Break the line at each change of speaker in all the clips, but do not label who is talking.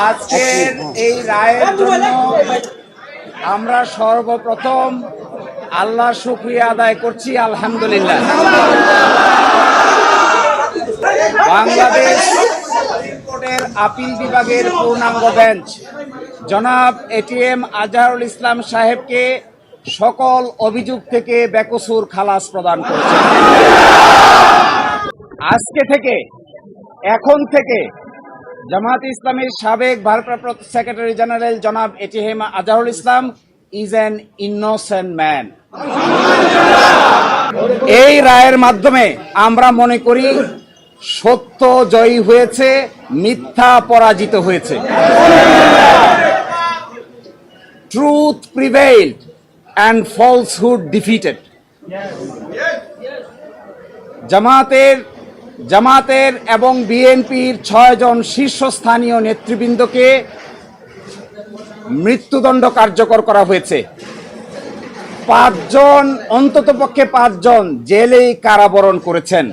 আজকের এই রায়ের জন্য আমরা সর্বপ্রথম আল্লাহর শুকরিয়া আদায় করছি, আলহামদুলিল্লাহ। বাংলাদেশ সুপ্রিম কোর্টের আপিল বিভাগের পূর্ণাঙ্গ বেঞ্চ জনাব এটিএম আজহারুল ইসলাম সাহেবকে সকল অভিযোগ থেকে বেকসুর খালাস প্রদান করেছে। আজকে থেকে, এখন থেকে জামায়াতে ইসলামীর সাবেক ভারপ্রাপ্ত সেক্রেটারি জেনারেল জনাব ATM Azharul Islam is an innocent man. এই রায়ের মাধ্যমে আমরা মনে করি সত্য জয়ী হয়েছে, মিথ্যা পরাজিত হয়েছে। Truth prevailed and falsehood defeated. জামাতের এবং বিএনপির 6 জন শীর্ষস্থানীয় নেতৃবৃন্দকে মৃত্যুদণ্ড কার্যকর করা হয়েছে। 5 জন, অন্ততপক্ষে 5 জন জেলেই কারাবরণ করেছেন,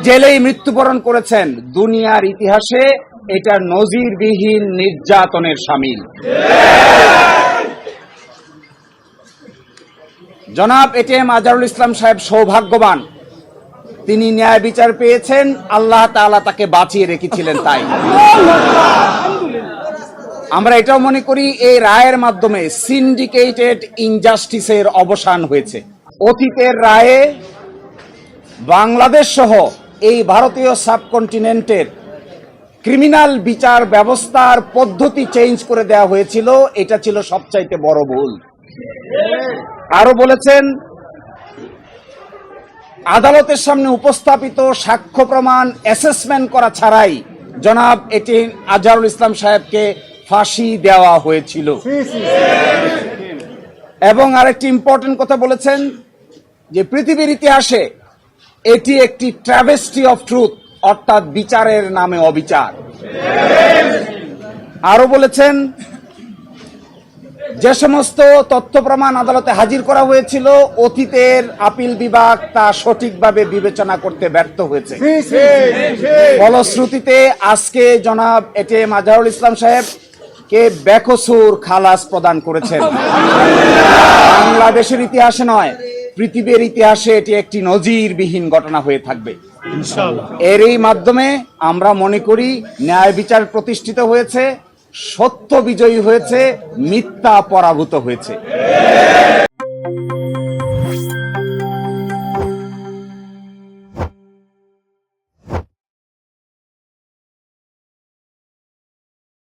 জেলেই মৃত্যুবরণ করেছেন। দুনিয়ার ইতিহাসে এটা নজিরবিহীন নির্যাতনের শামিল। জনাব এটিএম আজহারুল ইসলাম সাহেব সৌভাগ্যবান, তিনি ন্যায় বিচার পেয়েছেন, আল্লাহ তাআলা তাকে বাঁচিয়ে রেখেছিলেন। তাই আমরা এটাও মনে করি এই রায়ের মাধ্যমে সিন্ডিকেটেড ইনজাস্টিসের অবসান হয়েছে। অতীতের রায়ে বাংলাদেশ সহ এই ভারতীয় সাবকন্টিনেন্টের ক্রিমিনাল বিচার ব্যবস্থার পদ্ধতি চেঞ্জ করে দেওয়া হয়েছিল, এটা ছিল সবচাইতে বড় ভুল। আরো বলেছেন, আদালতের সামনে উপস্থাপিত সাক্ষ্য প্রমাণ অ্যাসেসমেন্ট করা ছাড়াই জনাব এটিএম আজহারুল ইসলাম সাহেবকে ফাঁসি দেওয়া হয়েছিল। এবং আরেকটি ইম্পর্টেন্ট কথা বলেছেন যে পৃথিবীর ইতিহাসে এটি একটি ট্র্যাভেস্টি অফ ট্রুথ, অর্থাৎ বিচারের নামে অবিচার। আরো বলেছেন, যে সমস্ত তথ্য প্রমাণ আদালতে হাজির করা হয়েছিল অতীতের আপিল বিভাগ তা সঠিকভাবে বিবেচনা করতে ব্যর্থ হয়েছে। ফলশ্রুতিতে আজকে জনাব এটিএম আজহারুল ইসলাম সাহেবকে বেকসুর খালাস প্রদান করেছেন। বাংলাদেশের ইতিহাসে নয়, পৃথিবীর ইতিহাসে এটি একটি নজিরবিহীন ঘটনা হয়ে থাকবে এরই মাধ্যমে আমরা মনে করি ন্যায় বিচার প্রতিষ্ঠিত হয়েছে, সত্য বিজয়ী হয়েছে, মিথ্যা পরাভূত হয়েছে।